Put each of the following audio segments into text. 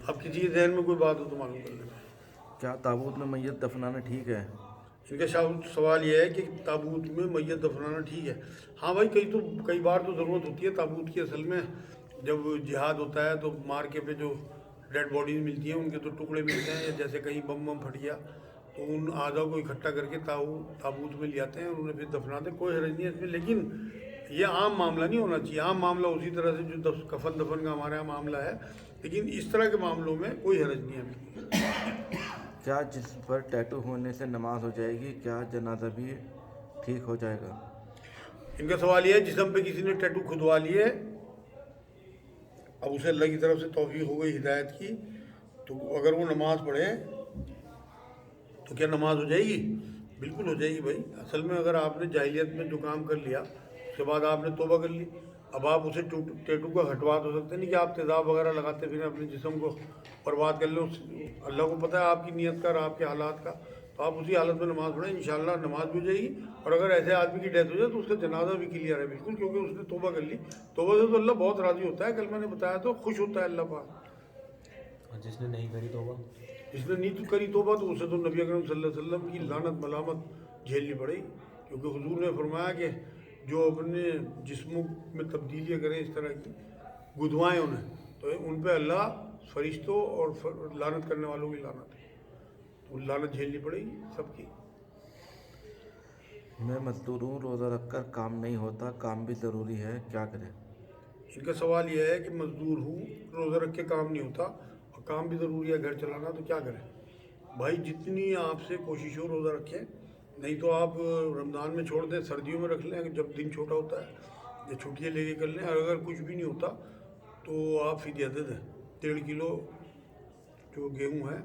اب کسی کے ذہن میں کوئی بات ہو تو معلوم کر لینا. کیا تابوت میں میت دفنانا ٹھیک ہے؟ ان کا سوال یہ ہے کہ تابوت میں میت دفنانا ٹھیک ہے. ہاں بھائی کئی بار تو ضرورت ہوتی ہے تابوت کی. اصل میں جب جہاد ہوتا ہے تو مارکے پہ جو ڈیڈ باڈیز ملتی ہیں ان کے تو ٹکڑے ملتے ہیں، یا جیسے کہیں بم پھٹ گیا تو ان اعضاء کو اکٹھا کر کے تابوت میں لے آتے ہیں اور انہیں پھر دفناتے ہیں. کوئی حرج نہیں ہے اس میں، لیکن یہ عام معاملہ نہیں ہونا چاہیے. عام معاملہ اسی طرح سے جو کفن دفن کا ہمارے یہاں معاملہ ہے، لیکن اس طرح کے معاملوں میں کوئی حرج نہیں ہے. کیا جسم پر ٹیٹو ہونے سے نماز ہو جائے گی؟ کیا جنازہ بھی ٹھیک ہو جائے گا؟ ان کا سوال یہ ہے جسم پہ کسی نے ٹیٹو کھدوا لیے، اب اسے اللہ کی طرف سے توفیق ہو گئی ہدایت کی، تو اگر وہ نماز پڑھے تو کیا نماز ہو جائے گی؟ بالکل ہو جائے گی بھائی. اصل میں اگر آپ نے جاہلیت میں جو کام کر لیا اس کے بعد آپ نے توبہ کر لی، اب آپ اسے ٹیٹو کا ہٹوا تو سکتے نہیں کہ آپ تیزاب وغیرہ لگاتے پھر اپنے جسم کو برباد کر لیں. اللہ کو پتہ ہے آپ کی نیت کا اور آپ کے حالات کا، تو آپ اسی حالت میں نماز پڑھیں، انشاءاللہ نماز بھی ہو جائے گی. اور اگر ایسے آدمی کی ڈیتھ ہو جائے تو اس کا جنازہ بھی کلیئر ہے بالکل، کیونکہ اس نے توبہ کر لی. توبہ سے تو اللہ بہت راضی ہوتا ہے، کل میں نے بتایا تو خوش ہوتا ہے اللہ پاک. اور جس نے نہیں کری توبہ، جس نے نہیں کری توبہ تو اسے تو نبی اکرم صلی اللہ علیہ وسلم کی لعنت ملامت جھیلنی پڑے گی، کیونکہ حضور نے فرمایا کہ جو اپنے جسموں میں تبدیلیاں کریں اس طرح کی گدوائیں انہیں، تو ان پہ اللہ فرشتوں اور لعنت کرنے والوں کی لعنت ہے، تو لعنت جھیلنی پڑے گی سب کی. میں مزدور ہوں، روزہ رکھ کر کام نہیں ہوتا، کام بھی ضروری ہے، کیا کریں؟ ان کا سوال یہ ہے کہ مزدور ہوں، روزہ رکھ کے کام نہیں ہوتا اور کام بھی ضروری ہے گھر چلانا، تو کیا کریں؟ بھائی جتنی آپ سے کوشش ہو روزہ رکھیں، نہیں تو آپ رمضان میں چھوڑ دیں، سردیوں میں رکھ لیں جب دن چھوٹا ہوتا ہے، یا چھٹیاں لے کے کر لیں. اور اگر کچھ بھی نہیں ہوتا تو آپ فدیہ دے دیں. 1.5 کلو جو گیہوں ہے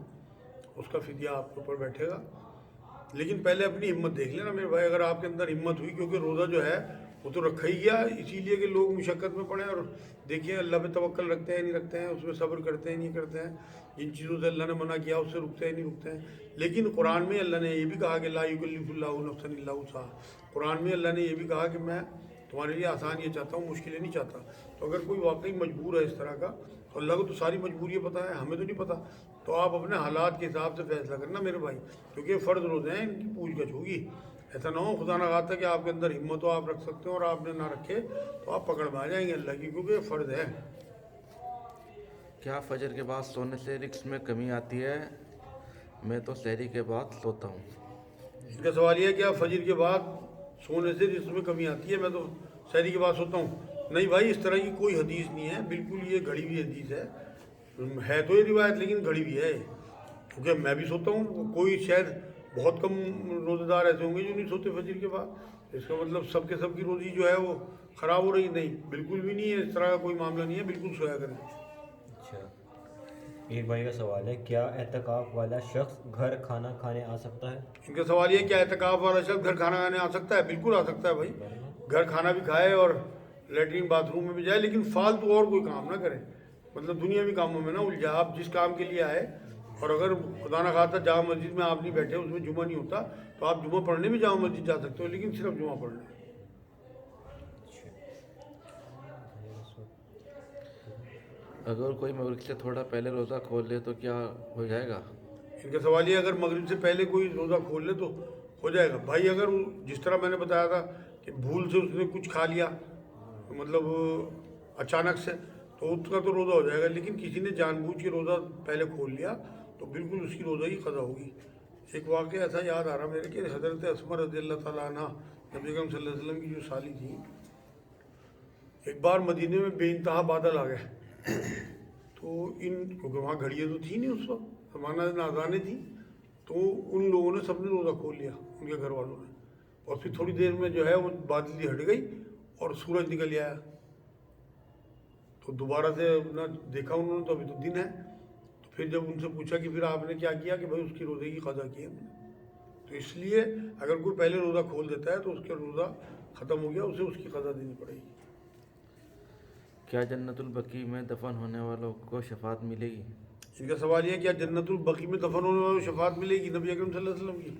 اس کا فدیہ آپ کے اوپر بیٹھے گا. لیکن پہلے اپنی ہمت دیکھ لینا میرے بھائی، اگر آپ کے اندر ہمت ہوئی، کیونکہ روزہ جو ہے وہ تو رکھا ہی گیا اسی لیے کہ لوگ مشقت میں پڑیں اور دیکھیں اللہ پہ توکل رکھتے ہیں نہیں رکھتے ہیں، اس میں صبر کرتے ہیں نہیں کرتے ہیں، جن چیزوں سے اللہ نے منع کیا اس سے رکتے ہیں نہیں رکتے ہیں. لیکن قرآن میں اللہ نے یہ بھی کہا کہ لا یکلف اللہ نفسا الا وسعها. قرآن میں اللہ نے یہ بھی کہا کہ میں تمہارے لیے آسان یہ چاہتا ہوں، مشکلیں نہیں چاہتا. تو اگر کوئی واقعی مجبور ہے اس طرح کا، تو اللہ کو تو ساری مجبوریاں پتہ ہے، ہمیں تو نہیں پتہ، تو آپ اپنے حالات کے حساب سے فیصلہ کرنا میرے بھائی، کیونکہ فرض روزے ہیں، ان کی پوچھ گچھ ہوگی. ایسا نہ ہو خدا نہ خواستہ کہ آپ کے اندر ہمت ہو آپ رکھ سکتے ہو اور آپ نے نہ رکھے تو آپ پکڑ میں آ جائیں گے اللہ کی، کیونکہ یہ فرض ہے. کیا فجر کے بعد سونے سے رزق میں کمی آتی ہے؟ میں تو سحری کے بعد سوتا ہوں. ان کا سوال یہ ہے کہ آپ فجر کے بعد سونے سے رزق میں کمی آتی ہے، میں تو سحری کے بعد سوتا ہوں. نہیں بھائی اس طرح کی کوئی حدیث نہیں ہے، بالکل یہ گھڑی ہوئی حدیث ہے تو یہ روایت لیکن گھڑی ہوئی ہے، کیونکہ میں بھی سوتا ہوں. کوئی شاید بہت کم روزہ دار ایسے ہوں گے جو نہیں سوتے فجر کے بعد. اس کا مطلب سب کے سب کی روزی جو ہے وہ خراب ہو رہی؟ نہیں بالکل بھی نہیں ہے، اس طرح کا کوئی معاملہ نہیں ہے، بالکل سویا کریں. اچھا ایک بھائی کا سوال ہے، کیا اعتکاف والا شخص گھر کھانا کھانے آ سکتا ہے؟ ان کا سوال یہ ہے کیا اعتکاف والا شخص گھر کھانا کھانے آ سکتا ہے؟ بالکل آ سکتا ہے بھائی، گھر کھانا بھی کھائے اور لیٹرین باتھ روم میں بھی جائے، لیکن فالتو اور کوئی کام نہ کرے، مطلب دنیاوی کاموں میں نہ الجھا. آپ جس کام کے لیے آئے، اور اگر خدا نہ خواستہ جامع مسجد میں آپ نہیں بیٹھے، اس میں جمعہ نہیں ہوتا، تو آپ جمعہ پڑھنے بھی جامع مسجد جا سکتے ہو، لیکن صرف جمعہ پڑھنے. اگر کوئی مغرب سے تھوڑا پہلے روزہ کھول لے تو کیا ہو جائے گا؟ ان کا سوال یہ اگر مغرب سے پہلے کوئی روزہ کھول لے تو ہو جائے گا. بھائی اگر جس طرح میں نے بتایا تھا کہ بھول سے اس نے کچھ کھا لیا، مطلب اچانک سے، تو اس کا تو روزہ ہو جائے گا. لیکن کسی نے جان بوجھ کے روزہ پہلے کھول لیا تو بالکل اس کی روزہ ہی قضا ہوگی. ایک واقعہ ایسا یاد آ رہا میرے کہ حضرت اسماء رضی اللہ تعالیٰ عنہ نبی اکرم صلی اللہ علیہ وسلم کی جو سالی تھی، ایک بار مدینے میں بے انتہا بادل آ گئے، تو کیونکہ وہاں گھڑیاں تو تھی نہیں اس وقت، زمانہ نازانیں تھی، تو ان لوگوں نے سب نے روزہ کھول لیا، ان کے گھر والوں نے. اور پھر تھوڑی دیر میں جو ہے وہ بادل ہٹ گئی اور سورج نکل آیا. تو دوبارہ سے نہ دیکھا انہوں نے، تو ابھی تو دن ہے. تو پھر جب ان سے پوچھا کہ پھر آپ نے کیا کیا، کہ بھائی اس کی روزے کی قضا کی ہم نے. تو اس لیے اگر کوئی پہلے روزہ کھول دیتا ہے تو اس کا روزہ ختم ہو گیا، اسے اس کی قضا دینی پڑے گی. کیا جنت البقیع میں دفن ہونے والوں کو شفاعت ملے گی؟ ان کا سوال یہ ہے کیا جنت البقیع میں دفن ہونے والوں کو شفاعت ملے گی نبی اکرم صلی اللہ علیہ وسلم کی؟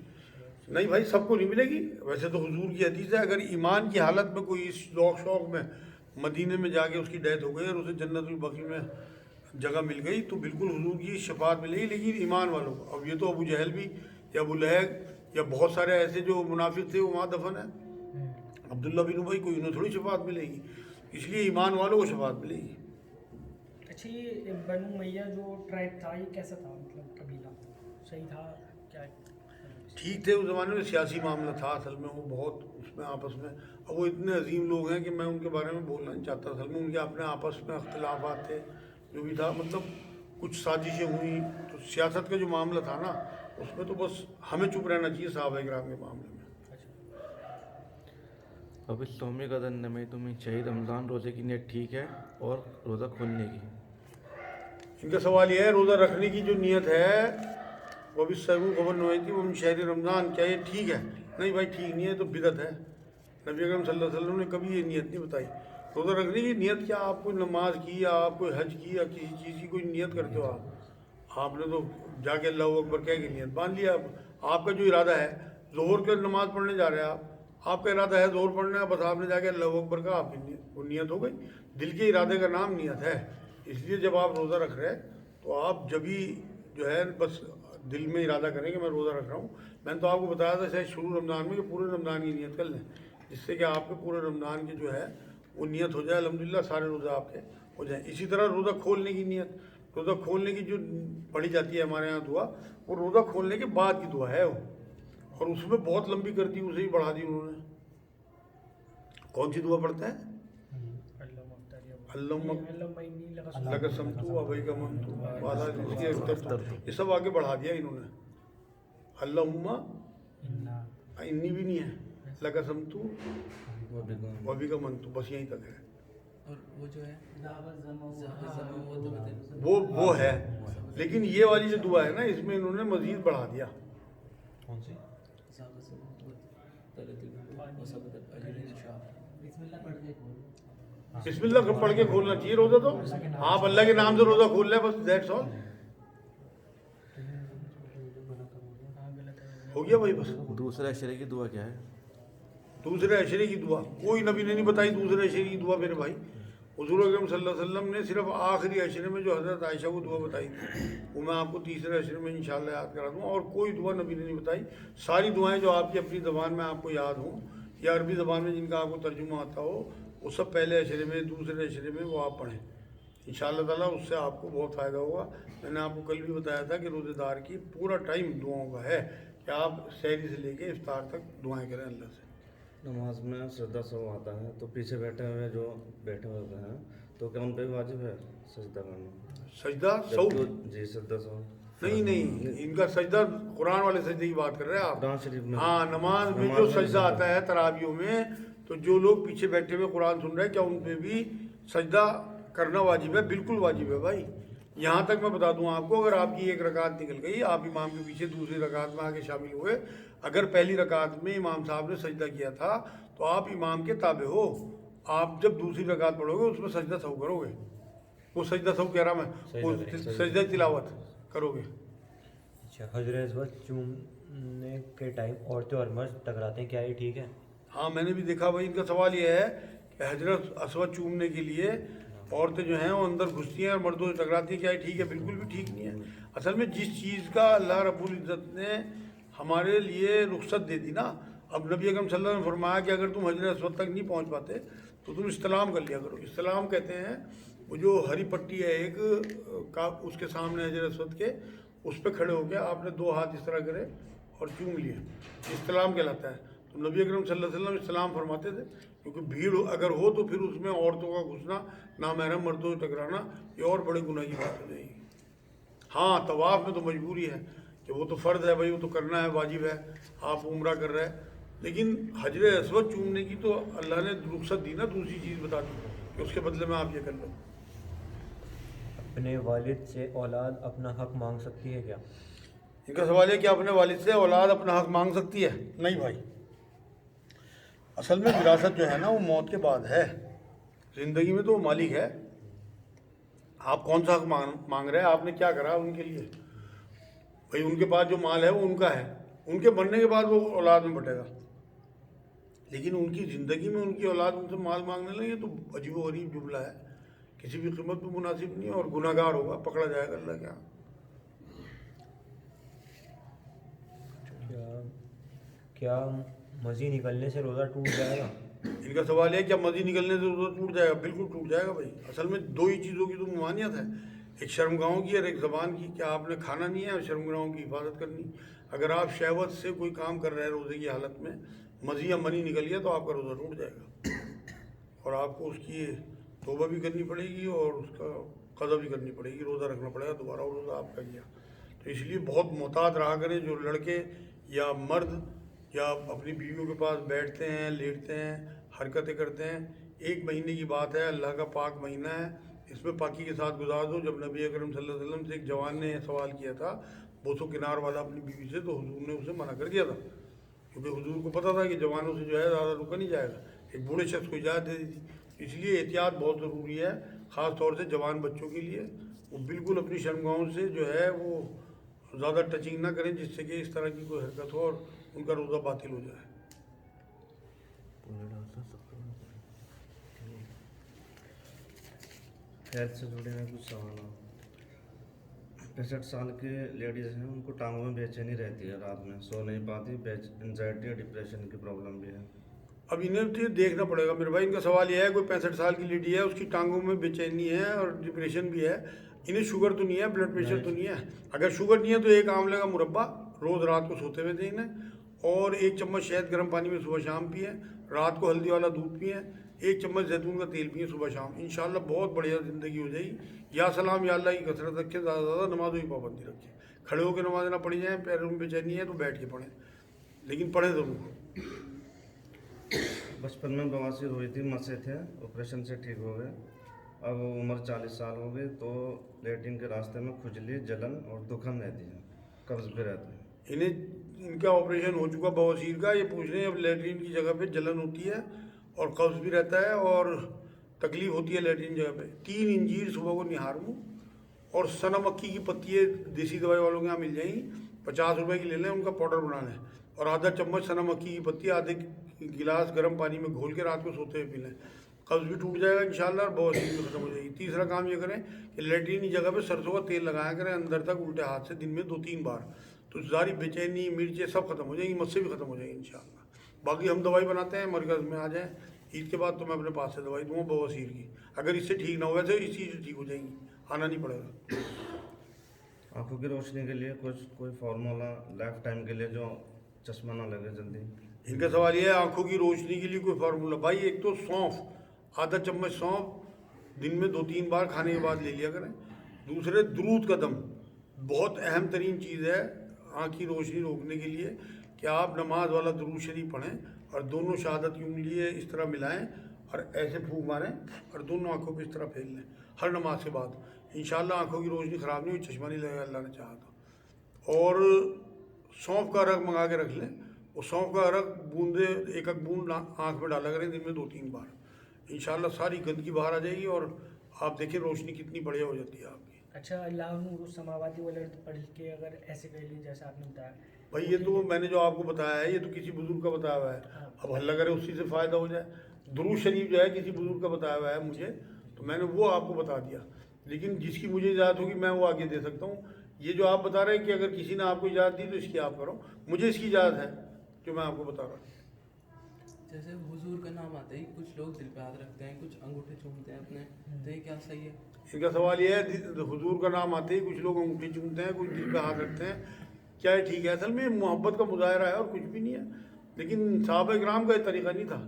نہیں بھائی سب کو نہیں ملے گی. ویسے تو حضور کی حدیث ہے اگر ایمان کی حالت میں کوئی اس ذوق شوق میں مدینے میں جا کے اس کی ڈیتھ ہو گئی اور اسے جنت البقیع میں जगह मिल गई तो बिल्कुल हुजूर की शफात मिलेगी, लेकिन ईमान वालों को। अब ये तो अबू जहल भी या अबू लहब या बहुत सारे ऐसे जो मुनाफिक थे वो वहाँ दफन है। अब्दुल्ला बिन उबई को इन्हें थोड़ी शफात मिलेगी, इसलिए ईमान वालों को शफात मिलेगी। अच्छा, ये बनु उमैया जो ट्राइब था ये कैसा था, मतलब कबीला सही था क्या? ठीक थे उस ज़माने में, सियासी मामला था असल में, वो बहुत उसमें आपस में, अब वो इतने अजीम लोग हैं कि मैं उनके बारे में बोलना नहीं चाहता। असल में उनके अपने आपस में अख्तिलाफात थे, जो भी था, मतलब कुछ साजिशें हुई, तो सियासत का जो मामला था ना उसमें तो बस हमें चुप रहना चाहिए सहाबा किराम के मामले में। अब इस सौमी का दिन में तुम्हें चाहिए रमज़ान रोज़े की नीयत ठीक है और रोज़ा खोलने की? इनका सवाल यह है, रोज़ा रखने की जो नीयत है वो भी सरगू खबर नहीं थी, वो शहर रमज़ान, क्या ये ठीक है? नहीं भाई, ठीक नहीं है, तो बिदत है। नबी अकरम सल्लल्लाहु अलैहि वसल्लम ने कभी ये नीयत नहीं बताई। रोज़ा रखने की नीयत क्या, आप कोई नमाज की या आप कोई हज की या किसी चीज़ की कोई नीयत करते हो, आपने तो जाके अल्लाह अकबर कह के नीयत बांध लिया। आपका जो इरादा है, ज़ोहर के नमाज़ पढ़ने जा रहे हैं आपका इरादा है ज़ोहर पढ़ना है, बस आपने जाके अल्लाह अकबर का आपकी वो नीयत हो गई। दिल के इरादे का नाम नीयत है। इसलिए जब आप रोज़ा रख रहे हैं तो आप जब भी जो है बस दिल में इरादा करें कि मैं रोज़ा रख रहा हूँ। मैंने तो आपको बताया था शायद शुरू रमज़ान में कि पूरे रमज़ान की नीयत कर लें, जिससे कि आपके पूरे रमज़ान की जो है वो नीयत हो जाए, अल्हम्दुलिल्लाह सारे रोज़ा आपके हो जाए। इसी तरह रोज़ा खोलने की नीयत, रोज़ा खोलने की जो पढ़ी जाती है हमारे यहाँ दुआ, वो रोज़ा खोलने के बाद की दुआ है वो, और उसमें बहुत लंबी कर दी, उसे ही बढ़ा दी उन्होंने। कौन सी दुआ पढ़ते हैं? लकसमतु अबई का मंतु वाला, ये सब आगे बढ़ा दिया इन्होंने। अल्लाहुम्मा इन्नी भी नहीं है, लकसमतु वबी का मंतु, बस यहीं तक है। और वो जो है वो है, लेकिन ये वाली जो दुआ है ना, इसमें इन्होंने मजीद बढ़ा दिया। कौन सी? बिस्मिल्लाह पढ़ के खोलना चाहिए रोज़ा, तो आप अल्लाह के नाम से रोज़ा खोल लें, बस दैट्स ऑल, हो गया भाई बस। दूसरे अशरे की दुआ क्या है? दूसरे अशरे की दुआ कोई नबी ने नहीं बताई। दूसरे अशरे की दुआ मेरे भाई, हुज़ूर अकरम सल्लल्लाहु अलैहि वसल्लम ने सिर्फ आखिरी अशरे में जो हज़रत आयशा को दुआ बताई थी, वो मैं आपको तीसरे अशरे में इंशाअल्लाह याद करा दूँगा। और कोई दुआ नबी ने नहीं बताई। सारी दुआएं जो आपकी अपनी ज़बान में आपको याद हों या अरबी ज़बान में जिनका आपको तर्जुमा आता हो, वो सब पहले अशरे में, दूसरे अशरे में वो आप पढ़ें इंशाअल्लाह ताला, उससे आपको बहुत फ़ायदा होगा। मैंने आपको कल भी बताया था कि रोज़ेदार की पूरा टाइम दुआओं का है कि आप सहरी से लेके इफ्तार तक दुआएं करें अल्लाह से। नमाज में सजदा सो आता है तो पीछे बैठे हुए जो बैठे होते हैं तो क्या उन पर भी वाजिब है सजदा करना? सजदा सौ जी सजदा सो नहीं, इनका सजदा कुरान वाले सजदे की बात कर रहे हैं आप। कुरान शरीफ में हाँ, नमाज में जो सजदा आता है तरावियों में, तो जो लोग पीछे बैठे हुए कुरान सुन रहे हैं, क्या उन पे भी सजदा करना वाजिब है? बिल्कुल वाजिब है भाई। यहाँ तक मैं बता दूँ आपको, अगर आपकी एक रकात निकल गई, आप इमाम के पीछे दूसरी रकात में आके शामिल हुए, अगर पहली रकात में इमाम साहब ने सजदा किया था तो आप इमाम के ताबे हो। आप जब दूसरी रकात पढ़ोगे उसमें सजदा सहू करोगे, वो सजदा सहू कह रहा मैं, वो सजदा तिलावत करोगे। अच्छा, हजरत अस्वद चूमने के टाइम औरतें और मर्द टकराते हैं, क्या ये ठीक है? हाँ, मैंने भी देखा भाई। इनका सवाल ये है कि हजरत अस्वद चूमने के लिए औरतें जो हैं वो अंदर घुसती हैं और मर्दों से टकराती हैं, क्या ये ठीक है? बिल्कुल भी ठीक नहीं है। असल में जिस चीज़ का अल्लाह रब्बुल इज़्ज़त ने हमारे लिए रुख्सत दे दी ना, अब नबी अकरम सल्लल्लाहु अलैहि वसल्लम ने फरमाया कि अगर तुम हजरत अस्वद तक नहीं पहुँच पाते तो तुम इस्लाम कर लिया करो। इस्लाम कहते हैं वो जो हरी पट्टी है एक का, उसके सामने हजरत अस्वद के, उस पर खड़े हो गया, आपने दो हाथ इस तरह करे और चूम लिए, इस्लाम कहलाता है। तो नबी अकरम सल्लल्लाहु अलैहि वसल्लम इस्लाम फरमाते थे, क्योंकि भीड़ अगर हो तो फिर उसमें औरतों का घुसना, नामहरम मर्दों से टकराना, ये और बड़े गुनाह की बात हो जाएगी। हाँ, तवाफ़ में तो मजबूरी है कि वो तो फ़र्ज़ है भाई, वो तो करना है, वाजिब है, आप उम्रा कर रहे हैं। लेकिन हजर अस्वद चूमने की तो अल्लाह ने रुख्सत दी ना, दूसरी चीज़ बता दी कि उसके बदले में आप ये कर लो। अपने वालिद से औलाद अपना हक मांग सकती है क्या? इनका सवाल है कि अपने वालिद से औलाद अपना हक मांग सकती है? नहीं भाई, असल में विरासत जो है ना वो मौत के बाद है, ज़िंदगी में तो वो मालिक है। आप कौन सा हक मांग रहे हैं? आपने क्या करा उनके लिए? भाई उनके पास जो माल है वो उनका है, उनके मरने के बाद वो औलाद में बटेगा। लेकिन उनकी ज़िंदगी में उनकी औलाद उनसे माल मांगने लगे तो अजीब व गरीब जुमला है। किसी भी कीमत पर मुनासिब नहीं है और गुनाहगार होगा, पकड़ा जाएगा अल्लाह के यहाँ। क्या मज़ी निकलने से रोज़ा टूट जाएगा? इनका सवाल है क्या मज़ी निकलने से रोज़ा टूट जाएगा? बिल्कुल टूट जाएगा भाई। असल में दो ही चीज़ों की तो ममानियत है, एक शर्मगाहों की और एक ज़बान की। क्या आपने खाना नहीं है और शर्मगाहों की हिफाजत करनी। अगर आप शहवत से कोई काम कर रहे हैं रोज़े की हालत में, मज़ी या मनी निकल गया तो आपका रोज़ा टूट जाएगा और आपको उसकी तौबा भी करनी पड़ेगी और उसका क़ज़ा भी करनी पड़ेगी, रोज़ा रखना पड़ेगा दोबारा, और रोज़ा आपका गया। तो इसलिए बहुत मोहतात रहा करें जो लड़के या मर्द या अपनी बीवियों के पास बैठते हैं, लेटते हैं, हरकतें करते हैं। 1 महीने की बात है, अल्लाह का पाक महीना है, इसमें पाकी के साथ गुजार दो। जब नबी अकरम सल्लल्लाहु अलैहि वसल्लम से एक जवान ने सवाल किया था बोसो किनार वाला अपनी बीवी से, तो हुजूर ने उसे मना कर दिया था, क्योंकि हुजूर को पता था कि जवानों से जो है ज़्यादा रुका नहीं जाएगा। एक बूढ़े शख्स को इजाज़त दे दी थी। इसलिए एहतियात बहुत ज़रूरी है, ख़ास तौर से जवान बच्चों के लिए। वो बिल्कुल अपनी शर्मगाहों से जो है वो ज़्यादा टचिंग ना करें, जिससे कि इस तरह की कोई हरकत हो और उनका रोज़ा बातिल हो जाए। हेल्थ से जुड़े हुए कुछ सवाल। 65 साल के लेडीज़ हैं, उनको टांगों में बेचैनी रहती है, रात में सो नहीं पाती, एंजाइटी और डिप्रेशन की प्रॉब्लम भी है। अब इन्हें तो देखना पड़ेगा मेरे भाई। इनका सवाल यह है, कोई 65 साल की लेडी है, उसकी टांगों में बेचैनी है और डिप्रेशन भी है। इन्हें शुगर तो नहीं है, ब्लड प्रेशर तो नहीं है। अगर शुगर नहीं है तो एक आंवले का मुरब्बा रोज़ रात को सोते हुए देना, और 1 चम्मच शहद गर्म पानी में सुबह शाम पिए, रात को हल्दी वाला दूध पिए, 1 चम्मच जैतून का तेल पिए सुबह शाम। इंशाल्लाह बहुत बढ़िया ज़िंदगी हो जाएगी। या सलाम या अल्लाह की कसरत रखें, ज़्यादा से ज़्यादा नमाज़ों की पाबंदी रखें। खड़े होकर नमाज ना पढ़ी जाए, पैरों में बेचैनी है तो बैठ के पढ़ें, लेकिन पढ़ें ज़रूर। बचपन में बवासीर हुई थी, मसे थे, ऑपरेशन से ठीक हो गए। अब उम्र 40 साल हो गई तो लेटरिन के रास्ते में खुजली, जलन और दुखन रहती है, कब्ज़ भी रहती है। इन्हें इनका ऑपरेशन हो चुका बवासीर का, ये पूछ रहे हैं अब लेटरिन की जगह पे जलन होती है और कब्ज़ भी रहता है और तकलीफ़ होती है लेटरिन जगह पे। 3 इंजीर सुबह को निहार मुँह और सना मक्खी की पत्ती देसी दवाई वालों के यहाँ मिल जाएंगी, 50 रुपए की ले लें, उनका पाउडर बना लें और आधा चम्मच सना मक्खी की पत्ती आधे गिलास गर्म पानी में घोल के रात को सोते हुए पी लें। कब्ज़ भी टूट जाएगा इंशाल्लाह और बवासीर भी खत्म हो जाएगी। तीसरा काम ये करें कि लेटरिन की जगह पे सरसों का तेल लगाया करें अंदर तक उल्टे हाथ से, दिन में 2-3 बार, तो सारी बेचैनी, मिर्चें सब खत्म हो जाएंगी, मस्से भी खत्म हो जाएंगी इंशाल्लाह। बाकी हम दवाई बनाते हैं, मरकज़ में आ जाएँ ईद के बाद तो मैं अपने पास से दवाई दूँगा बवासीर की। अगर इससे ठीक ना हुआ तो इस चीज़ से ठीक हो जाएंगी, आना नहीं पड़ेगा। आंखों की रोशनी के लिए कोई फार्मूला लाइफ टाइम के लिए जो चश्मा ना लगे जल्दी? इनका सवाल ये है आंखों की रोशनी के लिए कोई फार्मूला। भाई एक तो सौंफ, आधा चम्मच सौंफ दिन में 2-3 बार खाने के बाद ले लिया करें। दूसरे दूध का दम बहुत अहम तरीन चीज़ है आँख की रोशनी रोकने के लिए, कि आप नमाज वाला दुरूद शरीफ पढ़ें और दोनों शहादत की उंगलियाँ इस तरह मिलाएं और ऐसे फूंक मारें और दोनों आँखों पे इस तरह फेर लें हर नमाज के बाद। इंशाल्लाह आँखों की रोशनी ख़राब नहीं हुई, चश्मा नहीं लगेगा अल्लाह ने चाहा तो। और सौंफ का रग मंगा के रख लें, और सौंफ का रग बूंदे एक बूंद आँख में डाला करें दिन में 2-3 बार। इंशाल्लाह सारी गंदगी बाहर आ जाएगी और आप देखिए रोशनी कितनी बढ़िया हो जाती है आपकी। अच्छा, अल्लाह नूर समावाती वल अर्द पढ़ के अगर ऐसे कर ली जैसा आपने बताया भाई, ये तो मैंने जो आपको बताया है ये तो किसी बुजुर्ग का बताया हुआ है। अब हल्ला करे उसी से फ़ायदा हो जाए। दुरूद शरीफ जो है किसी बुजुर्ग का बताया हुआ है मुझे, तो मैंने वो आपको बता दिया, लेकिन जिसकी मुझे इजाज़त होगी मैं वो आगे दे सकता हूँ। ये जो आप बता रहे हैं कि अगर किसी ने आपको इजाज़त दी तो इसकी आप करो, मुझे इसकी इजाज़त है जो मैं आपको बता रहा हूँ। जैसे हुजूर का नाम आते ही कुछ लोग दिल पे हाथ रखते हैं, कुछ अंगूठे चूमते हैं अपने, तो ये क्या सही है? इनका सवाल ये है हुजूर का नाम आते ही कुछ लोग अंगूठी चूमते हैं, कुछ दिल पे हाथ रखते हैं, क्या है ठीक है? असल में मोहब्बत का मुजाहरा है और कुछ भी नहीं है, लेकिन साहबा इकराम का ये तरीका नहीं था।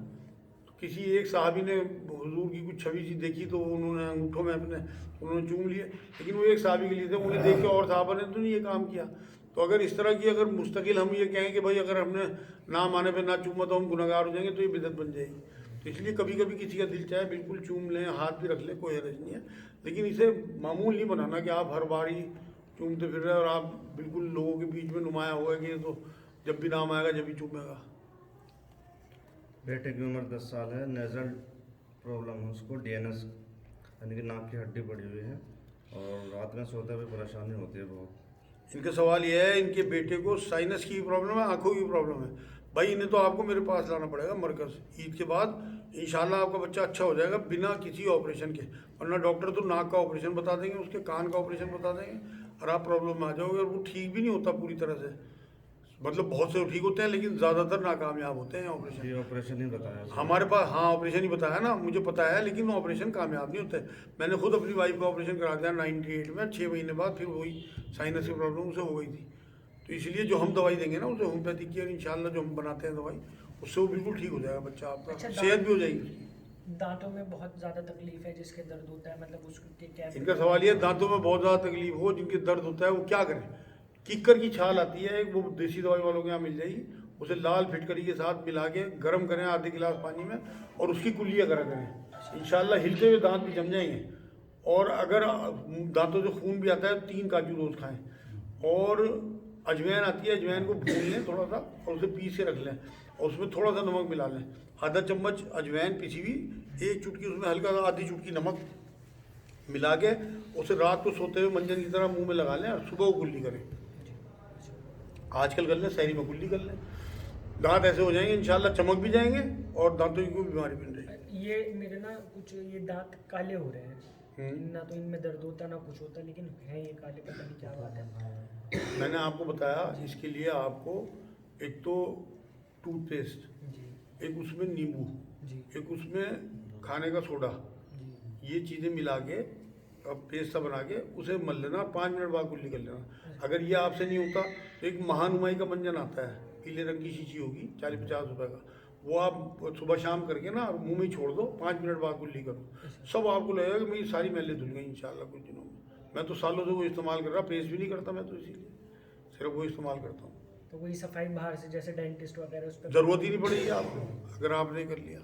तो किसी एक साहबी ने हुजूर की कुछ छवि सी देखी तो उन्होंने अंगूठों में अपने उन्होंने चूम लिए, लेकिन वो एक साहबी के लिए थे, उन्हें देख के और साहबा ने तो नहीं ये काम किया। तो अगर इस तरह की अगर मुस्तकिल हम ये कहें कि भाई अगर हमने नाम आने पे ना चूमा तो हम गुनहगार हो जाएंगे, तो ये बिदअत बन जाएगी। तो इसलिए कभी कभी किसी का दिल चाहे बिल्कुल चूम लें, हाथ भी रख लें, कोई हरज नहीं है, लेकिन इसे मामूल नहीं बनाना कि आप हर बार ही चूमते फिर रहे और आप बिल्कुल लोगों के बीच में नुमाया होगा कि ये तो जब भी नाम आएगा जब भी चूमेगा। बेटे की उम्र 10 साल है, नेजल प्रॉब्लम है उसको, डीएनएस यानी कि नाक की हड्डी बढ़ी हुई है और रात में सोते हुए परेशानी होती है बहुत। ان کا سوال یہ ہے ان کے بیٹے کو سائنس کی پرابلم ہے, آنکھوں کی پرابلم ہے. بھائی انہیں تو آپ کو میرے پاس لانا پڑے گا مرکز. عید کے بعد انشاءاللہ آپ کا بچہ اچھا ہو جائے گا بنا کسی آپریشن کے. ورنہ ڈاکٹر تو ناک کا آپریشن بتا دیں گے, اس کے کان کا آپریشن بتا دیں گے, اور آپ پرابلم میں آ جاؤ گے. اور وہ ٹھیک بھی نہیں ہوتا پوری طرح سے, مطلب بہت سے ٹھیک ہوتے ہیں لیکن زیادہ تر ناکامیاب ہوتے ہیں آپریشن. یہ آپریشن ہی بتایا ہمارے پاس ہاں آپریشن ہی بتایا نا, مجھے پتا ہے, لیکن آپریشن کامیاب نہیں ہوتے. میں نے خود اپنی وائف کا آپریشن کرا دیا 98 میں, 6 مہینے بعد پھر وہی سائنس کی پرابلم اسے ہو گئی تھی. تو اس لیے جو ہم دوائی دیں گے نا اسے ہومیوپیتھک کی, اور انشاءاللہ جو ہم بناتے ہیں دوائی اس سے وہ بالکل ٹھیک ہو جائے گا بچہ آپ کا, صحت بھی ہو جائے گی. دانتوں میں بہت زیادہ تکلیف ہے جس کے درد ہوتا ہے, مطلب اس کے کیا ان کا سوال یہ ہے دانتوں میں بہت زیادہ تکلیف ہو, جن کے درد ہوتا ہے وہ کیا کریں. ککر کی چھال آتی ہے ایک, وہ دیسی دوائی والوں کے یہاں مل جائے گی, اسے لال پھٹکری کے ساتھ ملا کے گرم کریں آدھے گلاس پانی میں, اور اس کی کلیاں کرا کریں. انشاءاللہ ہلتے ہوئے دانت بھی جم جائیں گے. اور اگر دانتوں سے خون بھی آتا ہے 3 کاجو روز کھائیں. اور اجوین آتی ہے, اجوین کو بھون لیں تھوڑا سا اور اسے پیس کے رکھ لیں, اور اس میں تھوڑا سا نمک ملا لیں, آدھا چمچ اجوین پیسی ہوئی, 1 چٹکی اس میں ہلکا سا آدھی چٹکی نمک ملا کے اسے رات کو سوتے ہوئے منجن کی طرح منہ میں لگا لیں, اور صبح وہ کلی کریں. آج کل کر لیں, سحری میں کلی کر لیں, دانت ایسے ہو جائیں گے انشاءاللہ, چمک بھی جائیں گے اور دانتوں کی کوئی بیماری بھی نہیں رہے گی. یہ میرے نا کچھ یہ دانت کالے ہو رہے ہیں, نہ تو ان میں درد ہوتا نہ کچھ ہوتا, لیکن ہے یہ کالے, پتہ نہیں کیا بات ہے. میں نے آپ کو بتایا اس کے لیے آپ کو ایک تو ٹوتھ پیسٹ, جی ایک اس میں نیمبو, جی ایک اس میں کھانے کا سوڈا, جی یہ چیزیں ملا کے پیسٹ سا بنا کے اسے مل لینا, 5 منٹ بعد کلی کر لینا. اگر یہ آپ سے نہیں ہوتا تو ایک مہانمائی کا منجن آتا ہے, پیلے رنگ کی شیشی ہوگی 40-50 روپے کا, وہ آپ صبح شام کر کے نا منہ میں چھوڑ دو, 5 منٹ بعد کلی کرو, سب آپ کو لگے گا کہ میری ساری میلیں دھل گئی انشاءاللہ کچھ دنوں میں. میں تو سالوں سے وہ استعمال کر رہا, پیسٹ بھی نہیں کرتا میں تو, اسی لیے صرف وہ استعمال کرتا ہوں. تو وہی صفائی باہر سے جیسے ڈینٹسٹ وغیرہ اس پہ ضرورت ہی نہیں پڑے گی آپ کو اگر آپ نے کر لیا.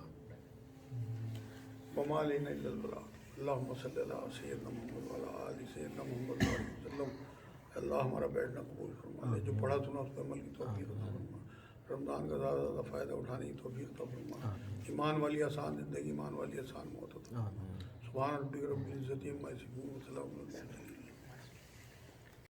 وما علینا الا البلاغ. اللہم صلی اللہ سیدنا محمد وعلی آل سیدنا محمد وسلم. اللہ ہمارا بیٹھنا قبول فرما لے, جو پڑھا سنا اس پہ عمل کی توفیق عطا فرما. رمضان کا زیادہ زیادہ فائدہ اٹھانے کی توفیق عطا فرما. ایمان والی آسان زندگی, ایمان والی آسان موت عطا. سبحان ربک رب العزت عما یصفون وسلام علی المرسلین.